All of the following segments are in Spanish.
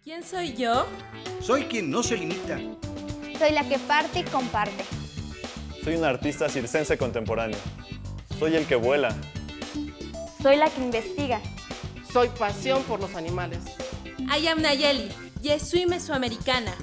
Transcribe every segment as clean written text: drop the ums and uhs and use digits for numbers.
¿Quién soy yo? Soy quien no se limita. Soy la que parte y comparte. Soy un artista circense contemporáneo. Soy el que vuela. Soy la que investiga. Soy pasión por los animales. I am Nayeli. Je suis mesoamericana.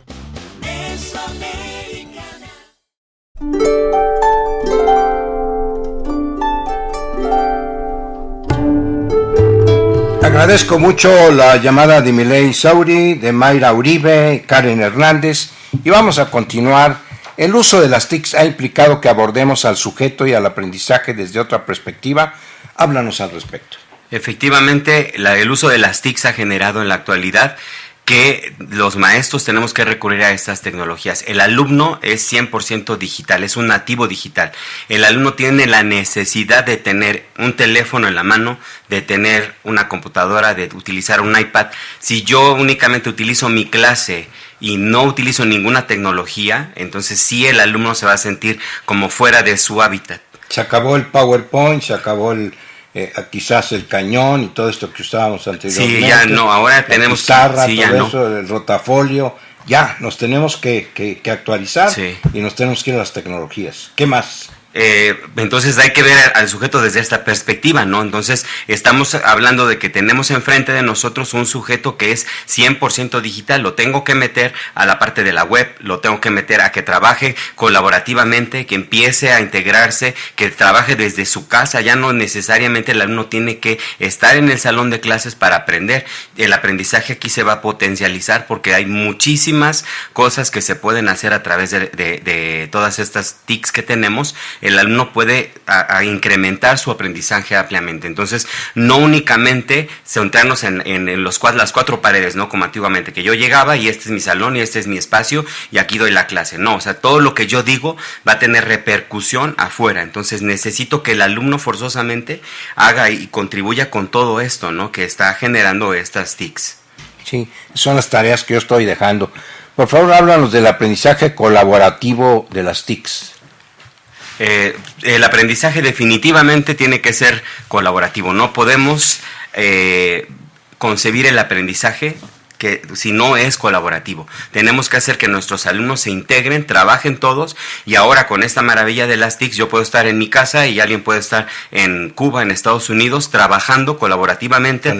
Agradezco mucho la llamada de Miley Sauri, de Mayra Uribe, Karen Hernández, y vamos a continuar. El uso de las TICs ha implicado que abordemos al sujeto y al aprendizaje desde otra perspectiva. Háblanos al respecto. Efectivamente, el uso de las TICs ha generado en la actualidad que los maestros tenemos que recurrir a estas tecnologías. El alumno es 100% digital, es un nativo digital. El alumno tiene la necesidad de tener un teléfono en la mano, de tener una computadora, de utilizar un iPad. Si yo únicamente utilizo mi clase y no utilizo ninguna tecnología, entonces sí el alumno se va a sentir como fuera de su hábitat. Se acabó el PowerPoint, se acabó quizás el cañón y todo esto que usábamos anteriormente. Sí, ya no, ahora tenemos pizarra, sí, todo ya eso, el rotafolio, ya nos tenemos que actualizar, sí, y nos tenemos que ir a las tecnologías. ¿Qué más? Entonces hay que ver al sujeto desde esta perspectiva, ¿no? Entonces estamos hablando de que tenemos enfrente de nosotros un sujeto que es 100% digital, lo tengo que meter a la parte de la web, lo tengo que meter a que trabaje colaborativamente, que empiece a integrarse, que trabaje desde su casa, ya no necesariamente el alumno tiene que estar en el salón de clases para aprender. El aprendizaje aquí se va a potencializar porque hay muchísimas cosas que se pueden hacer a través de todas estas TICs que tenemos. El alumno puede incrementar su aprendizaje ampliamente. Entonces, no únicamente centrarnos en las cuatro paredes, ¿no? Como antiguamente, que yo llegaba y este es mi salón y este es mi espacio y aquí doy la clase. No, o sea, todo lo que yo digo va a tener repercusión afuera. Entonces, necesito que el alumno forzosamente haga y contribuya con todo esto, ¿no? Que está generando estas TICs. Sí, son las tareas que yo estoy dejando. Por favor, háblanos del aprendizaje colaborativo de las TICs. El aprendizaje definitivamente tiene que ser colaborativo. No podemos concebir el aprendizaje que si no es colaborativo. Tenemos que hacer que nuestros alumnos se integren, trabajen todos, y ahora con esta maravilla de las TICs yo puedo estar en mi casa y alguien puede estar en Cuba, en Estados Unidos, trabajando colaborativamente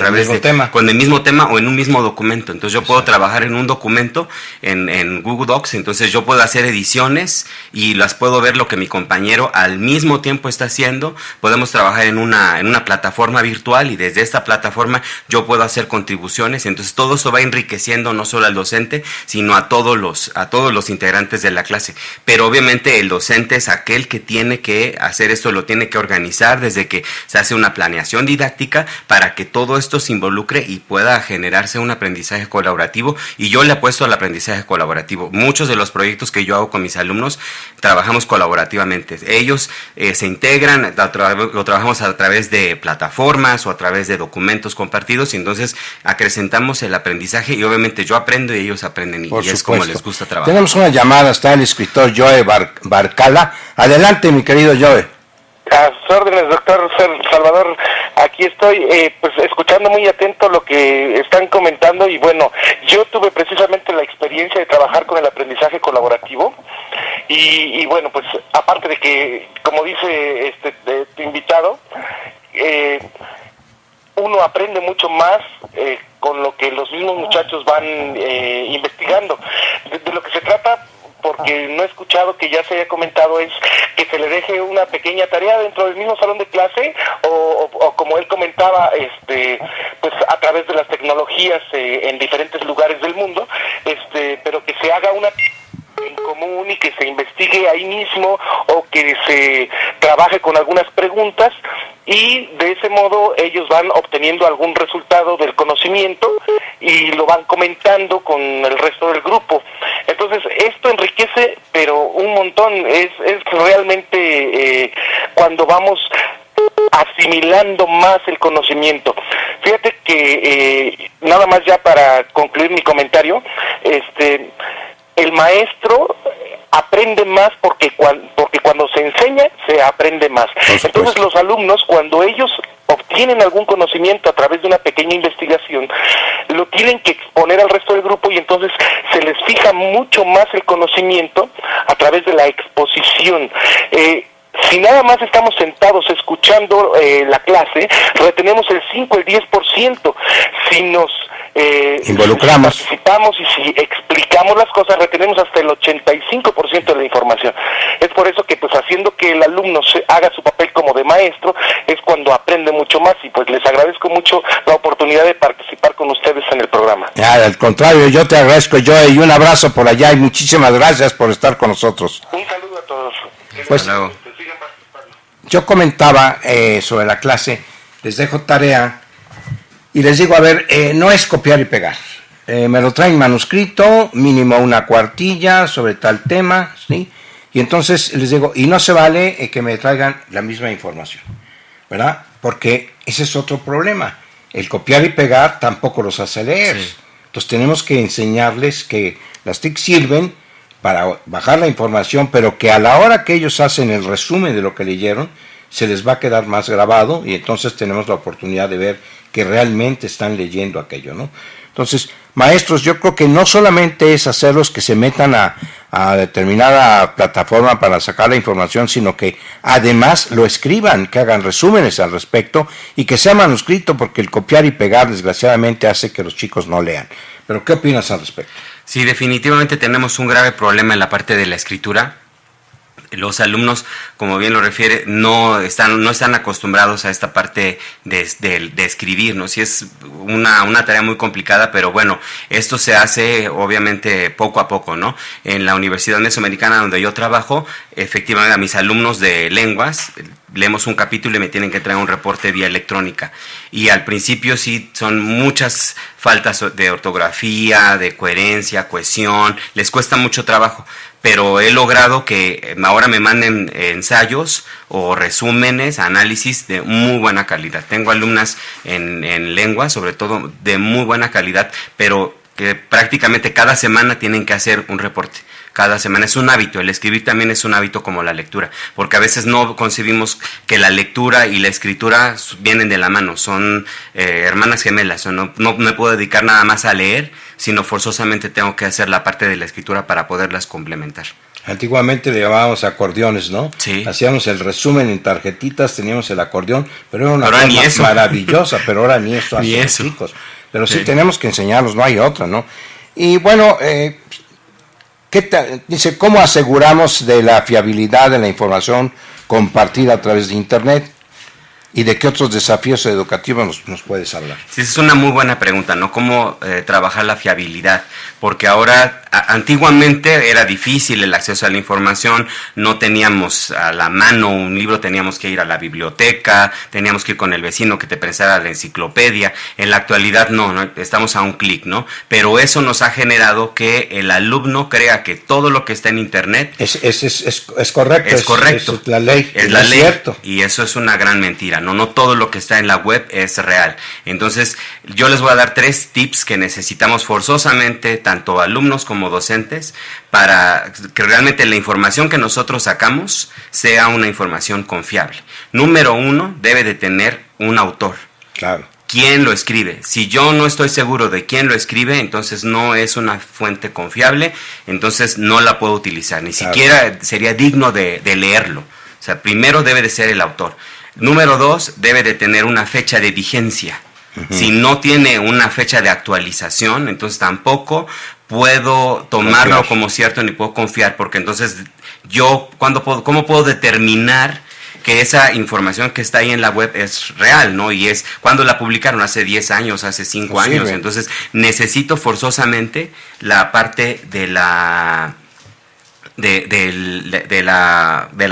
con el mismo tema o en un mismo documento. Entonces yo puedo trabajar en un documento en Google Docs, entonces yo puedo hacer ediciones y las puedo ver lo que mi compañero al mismo tiempo está haciendo. Podemos trabajar en una plataforma virtual y desde esta plataforma yo puedo hacer contribuciones. Entonces todo eso va enriqueciendo no solo al docente, sino a todos los integrantes de la clase. Pero obviamente el docente es aquel que tiene que hacer esto, lo tiene que organizar desde que se hace una planeación didáctica para que todo esto se involucre y pueda generarse un aprendizaje colaborativo. Y yo le apuesto al aprendizaje colaborativo. Muchos de los proyectos que yo hago con mis alumnos trabajamos colaborativamente. Ellos se integran, lo trabajamos a través de plataformas o a través de documentos compartidos, y entonces acrecentamos el aprendizaje y obviamente yo aprendo y ellos aprenden, y es como les gusta trabajar. Tenemos una llamada, está el escritor Joe Barcala. Adelante, mi querido Joe. A sus órdenes, doctor Salvador. Aquí estoy pues escuchando muy atento lo que están comentando, y bueno, yo tuve precisamente la experiencia de trabajar con el aprendizaje colaborativo y bueno, pues aparte de que, como dice tu invitado, uno aprende mucho más con lo que los mismos muchachos van investigando. De lo que se trata, porque no he escuchado que ya se haya comentado, es que se le deje una pequeña tarea dentro del mismo salón de clase o como él comentaba, pues a través de las tecnologías en diferentes lugares del mundo, pero que se haga una en común y que se investigue ahí mismo o que se trabaje con algunas preguntas, y de ese modo ellos van obteniendo algún resultado del conocimiento y lo van comentando con el resto del grupo. Entonces esto enriquece pero un montón, es realmente cuando vamos asimilando más el conocimiento. Fíjate que nada más ya para concluir mi comentario, el maestro aprende más porque cuando se enseña se aprende más. Entonces los alumnos, cuando ellos obtienen tienen algún conocimiento a través de una pequeña investigación, lo tienen que exponer al resto del grupo y entonces se les fija mucho más el conocimiento a través de la exposición. Si nada más estamos sentados escuchando la clase, retenemos el 5, el 10%. Si nos involucramos, si participamos y si explicamos las cosas, retenemos hasta el 85% de la información. Es por eso que pues haciendo que el alumno haga su papel como de maestro, es cuando aprende mucho más, y pues les agradezco mucho la oportunidad de participar con ustedes en el programa. Al contrario, yo te agradezco, Joe, y un abrazo por allá, y muchísimas gracias por estar con nosotros. Un saludo a todos. Pues, yo comentaba sobre la clase, les dejo tarea y les digo, a ver, no es copiar y pegar. Me lo traen manuscrito, mínimo una cuartilla sobre tal tema, ¿sí? Y entonces les digo, y no se vale que me traigan la misma información, ¿verdad? Porque ese es otro problema. El copiar y pegar tampoco los hace leer. Sí. Entonces tenemos que enseñarles que las TIC sirven para bajar la información, pero que a la hora que ellos hacen el resumen de lo que leyeron, se les va a quedar más grabado y entonces tenemos la oportunidad de ver que realmente están leyendo aquello, ¿no? Entonces, maestros, yo creo que no solamente es hacerlos que se metan a determinada plataforma para sacar la información, sino que además lo escriban, que hagan resúmenes al respecto y que sea manuscrito, porque el copiar y pegar desgraciadamente hace que los chicos no lean. ¿Pero qué opinas al respecto? Sí, definitivamente tenemos un grave problema en la parte de la escritura. Los alumnos, como bien lo refiere, no están acostumbrados a esta parte de escribir, ¿no? Sí es una tarea muy complicada, pero bueno, esto se hace obviamente poco a poco, ¿no? En la Universidad Mesoamericana donde yo trabajo, efectivamente a mis alumnos de lenguas, leemos un capítulo y me tienen que traer un reporte vía electrónica. Y al principio sí son muchas faltas de ortografía, de coherencia, cohesión, les cuesta mucho trabajo. Pero he logrado que ahora me manden ensayos o resúmenes, análisis de muy buena calidad. Tengo alumnas en lengua, sobre todo de muy buena calidad, pero que prácticamente cada semana tienen que hacer un reporte. Cada semana es un hábito, el escribir también es un hábito como la lectura, porque a veces no concebimos que la lectura y la escritura vienen de la mano, son hermanas gemelas, no me puedo dedicar nada más a leer, sino forzosamente tengo que hacer la parte de la escritura para poderlas complementar. Antiguamente le llamábamos acordeones, ¿no? Sí. Hacíamos el resumen en tarjetitas, teníamos el acordeón, pero era una cosa maravillosa, pero ahora ni eso hacen los chicos. Pero sí tenemos que enseñarlos, no hay otra, ¿no? Y bueno, ¿qué tal? Dice, ¿cómo aseguramos de la fiabilidad de la información compartida a través de Internet? ¿Y de qué otros desafíos educativos nos puedes hablar? Sí, esa es una muy buena pregunta, ¿no? ¿Cómo trabajar la fiabilidad? Porque ahora, antiguamente era difícil el acceso a la información, no teníamos a la mano un libro, teníamos que ir a la biblioteca, teníamos que ir con el vecino que te prestara la enciclopedia. En la actualidad no, estamos a un clic, ¿no? Pero eso nos ha generado que el alumno crea que todo lo que está en Internet es correcto. Es correcto. Es la ley. Es la ley. Cierto. Y eso es una gran mentira. No todo lo que está en la web es real. Entonces, yo les voy a dar 3 tips que necesitamos forzosamente, tanto alumnos como docentes, para que realmente la información que nosotros sacamos sea una información confiable. Número 1, debe de tener un autor. Claro. ¿Quién lo escribe? Si yo no estoy seguro de quién lo escribe, entonces no es una fuente confiable, entonces no la puedo utilizar. Ni siquiera sería digno de leerlo. O sea, primero debe de ser el autor. Número 2, debe de tener una fecha de vigencia. Uh-huh. Si no tiene una fecha de actualización, entonces tampoco puedo tomarlo como cierto ni puedo confiar, porque entonces ¿cómo puedo determinar que esa información que está ahí en la web es real, ¿no? Y es cuando la publicaron, hace 10 años, hace 5 años. Entonces necesito forzosamente la parte de la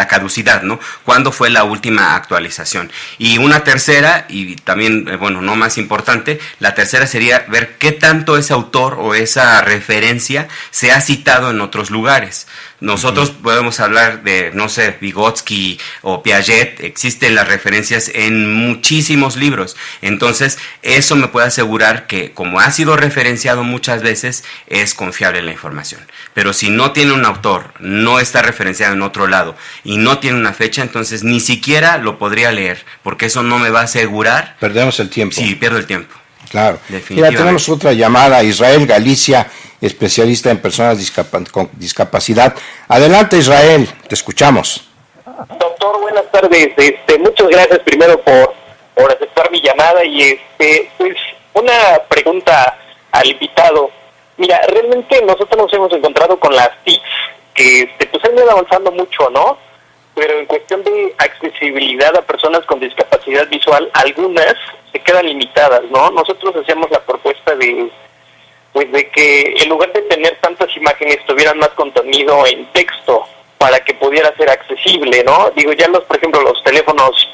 caducidad, ¿no? ¿Cuándo fue la última actualización? Y una tercera, y también, no más importante, la tercera sería ver qué tanto ese autor o esa referencia se ha citado en otros lugares. Nosotros podemos hablar de, no sé, Vygotsky o Piaget, existen las referencias en muchísimos libros. Entonces, eso me puede asegurar que, como ha sido referenciado muchas veces, es confiable la información. Pero si no tiene un autor, no está referenciado en otro lado y no tiene una fecha, entonces ni siquiera lo podría leer, porque eso no me va a asegurar. Perdemos el tiempo. Sí, pierdo el tiempo. Claro. Mira, tenemos otra llamada, Israel Galicia, especialista en personas con discapacidad. Adelante, Israel, te escuchamos. Doctor, buenas tardes. Muchas gracias primero por aceptar mi llamada y pues una pregunta al invitado. Mira, realmente nosotros nos hemos encontrado con las TICs que pues han ido avanzando mucho, ¿no? Pero en cuestión de accesibilidad a personas con discapacidad visual, algunas se quedan limitadas, ¿no? Nosotros hacíamos la propuesta de que en lugar de tener tantas imágenes tuvieran más contenido en texto para que pudiera ser accesible, ¿no? Digo, ya por ejemplo, los teléfonos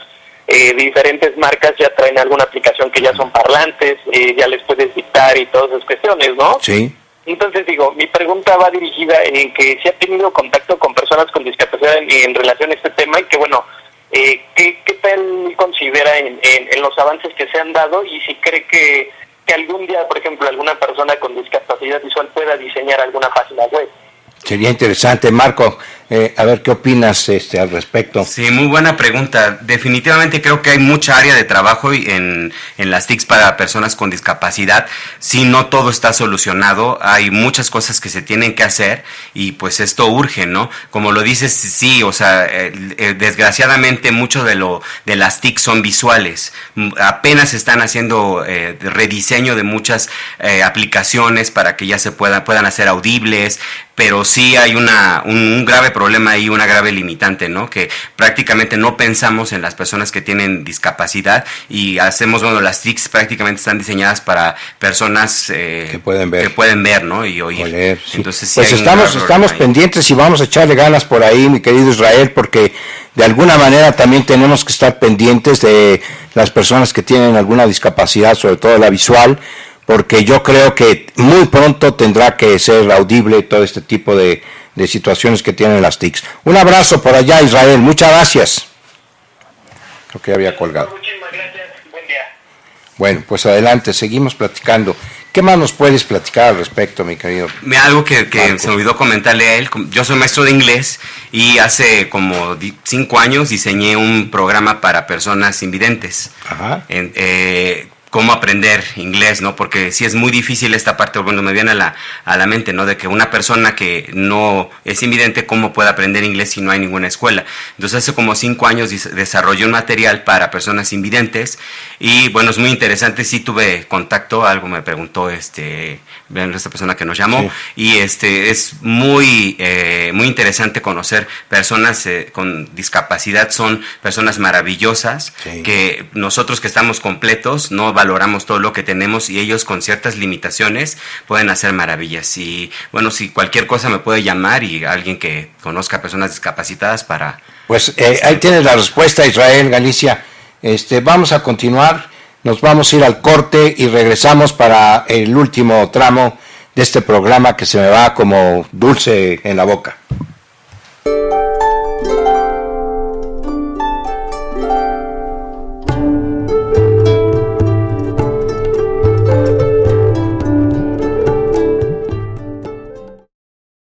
de diferentes marcas ya traen alguna aplicación que ya son parlantes, ya les puedes dictar y todas esas cuestiones, ¿no? Sí. Entonces, digo, mi pregunta va dirigida en que si ha tenido contacto con personas con discapacidad en relación a este tema y que, bueno, ¿qué tal considera en los avances que se han dado y si cree que algún día, por ejemplo, alguna persona con discapacidad visual pueda diseñar alguna página web? Sería interesante, Marco, a ver qué opinas al respecto. Sí, muy buena pregunta. Definitivamente creo que hay mucha área de trabajo en las TICs para personas con discapacidad. Sí, no todo está solucionado, hay muchas cosas que se tienen que hacer y pues esto urge, ¿no? Como lo dices, sí, o sea, desgraciadamente mucho de las TICs son visuales. Apenas están haciendo rediseño de muchas aplicaciones para que ya se puedan hacer audibles, pero sí hay un grave problema y una grave limitante, ¿no? Que prácticamente no pensamos en las personas que tienen discapacidad y las TICs prácticamente están diseñadas para personas que pueden ver, ¿no? Y oír. Oler, sí. Entonces, sí, pues estamos pendientes y vamos a echarle ganas por ahí, mi querido Israel, porque de alguna manera también tenemos que estar pendientes de las personas que tienen alguna discapacidad, sobre todo la visual, porque yo creo que muy pronto tendrá que ser audible todo este tipo de situaciones que tienen las TICs. Un abrazo por allá, Israel. Muchas gracias. Creo que ya había colgado. Muchísimas gracias. Buen día. Bueno, pues adelante, seguimos platicando. ¿Qué más nos puedes platicar al respecto, mi querido? Algo que se me olvidó comentarle a él. Yo soy maestro de inglés y hace como 5 años diseñé un programa para personas invidentes. Ajá. Cómo aprender inglés, ¿no? Porque sí es muy difícil esta parte, bueno, me viene a la mente, ¿no? De que una persona que no es invidente, ¿cómo puede aprender inglés si no hay ninguna escuela? Entonces hace como 5 años desarrollé un material para personas invidentes y bueno, es muy interesante, sí tuve contacto, algo me preguntó esta persona que nos llamó, sí. Y es muy interesante conocer personas con discapacidad, son personas maravillosas, sí. Que nosotros que estamos completos no valoramos todo lo que tenemos y ellos con ciertas limitaciones pueden hacer maravillas. Y bueno, si cualquier cosa me puede llamar y alguien que conozca personas discapacitadas para... Pues ahí tienes la respuesta, Israel Galicia. Vamos a continuar, nos vamos a ir al corte y regresamos para el último tramo de este programa que se me va como dulce en la boca.